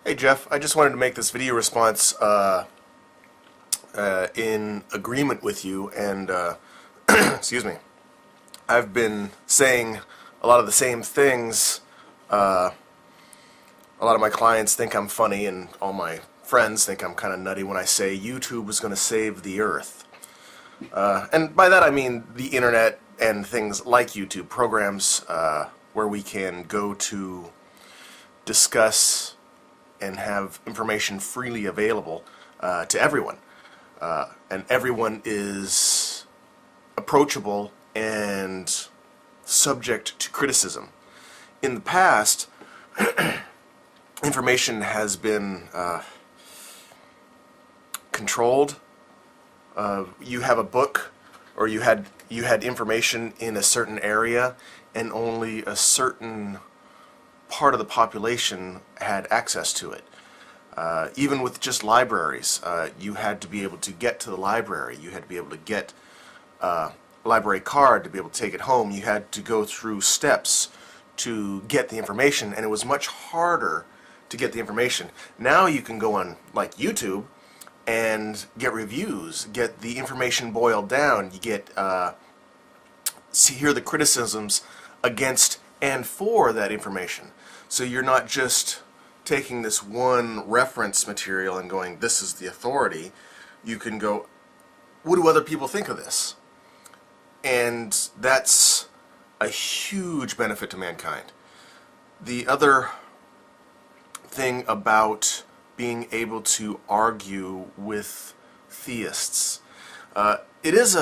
Hey Jeff, I just wanted to make this video response in agreement with you and excuse me. I've been saying a lot of the same things. A lot of my clients think I'm funny and all my friends think I'm kind of nutty when I say YouTube is going to save the earth. And by that I mean the internet and things like YouTube, programs where we can go to discuss and have information freely available to everyone. And everyone is approachable and subject to criticism. In the past, information has been controlled. You have a book, or you had information in a certain area, and only a certain part of the population had access to it. Even with just libraries, you had to be able to get to the library. You had to be able to get a library card to be able to take it home. You had to go through steps to get the information, and it was much harder to get the information. Now you can go on like YouTube and get reviews, get the information boiled down. You get hear the criticisms against and for that information. So you're not just taking this one reference material and going, this is the authority. You can go, what do other people think of this? And that's a huge benefit to mankind. The other thing about being able to argue with theists, it is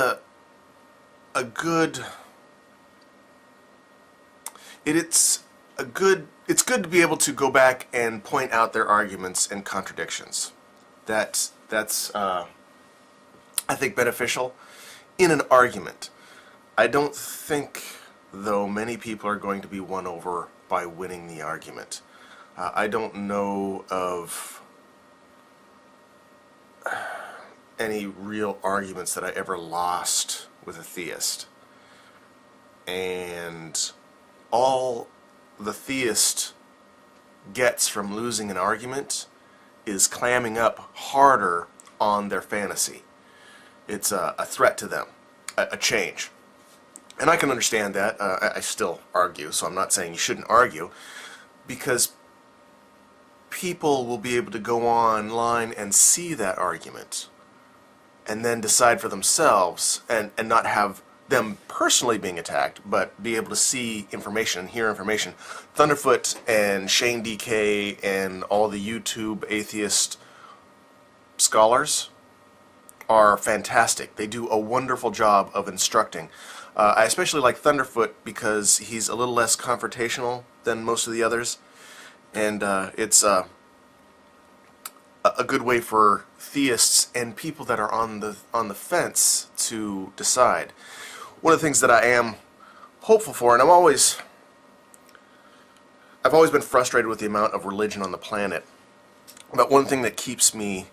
it's good to be able to go back and point out their arguments and contradictions. That's I think beneficial in an argument. I don't think, though, many people are going to be won over by winning the argument. I don't know of any real arguments that I ever lost with a theist. And all the theist gets from losing an argument is clamming up harder on their fantasy. It's a threat to them, a change. And I can understand that. I still argue, so I'm not saying you shouldn't argue, because people will be able to go online and see that argument and then decide for themselves and not have them personally being attacked, but be able to see information and hear information. Thunderfoot and Shane DK and all the YouTube atheist scholars are fantastic. They do a wonderful job of instructing. I especially like Thunderfoot because he's a little less confrontational than most of the others, and it's a good way for theists and people that are on the fence to decide. One of the things that I am hopeful for, and I've always been frustrated with the amount of religion on the planet, but one thing that keeps me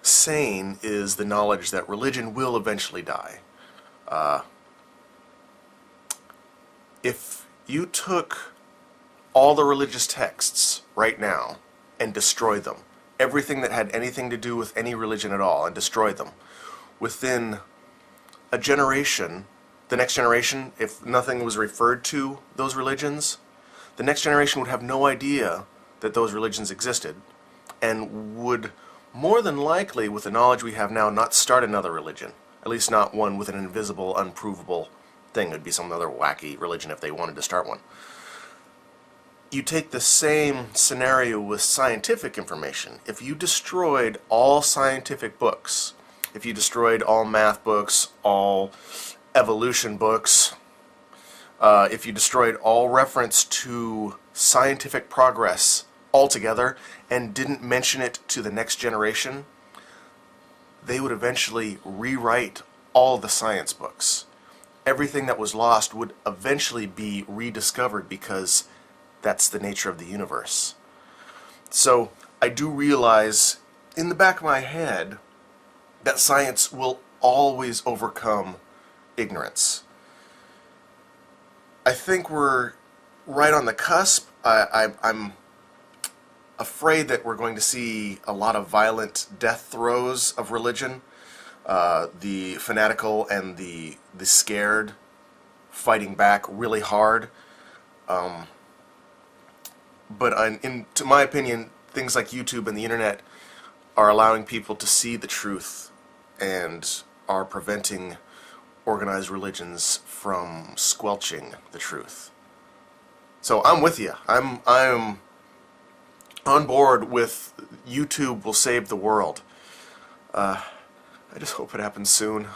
sane is the knowledge that religion will eventually die. If you took all the religious texts right now and destroyed them, everything that had anything to do with any religion at all, and destroyed them, within a generation, the next generation, if nothing was referred to those religions, the next generation would have no idea that those religions existed, and would more than likely, with the knowledge we have now, not start another religion. At least not one with an invisible, unprovable thing. It would be some other wacky religion if they wanted to start one. You take the same scenario with scientific information. If you destroyed all scientific books, if you destroyed all math books, all evolution books, if you destroyed all reference to scientific progress altogether and didn't mention it to the next generation, they would eventually rewrite all the science books. Everything that was lost would eventually be rediscovered because that's the nature of the universe. So I do realize in the back of my head that science will always overcome ignorance. I think we're right on the cusp. I'm afraid that we're going to see a lot of violent death throes of religion. The fanatical and the scared fighting back really hard. But to my opinion, things like YouTube and the internet are allowing people to see the truth and are preventing organized religions from squelching the truth. So I'm with you. I'm on board with YouTube will save the world. I just hope it happens soon.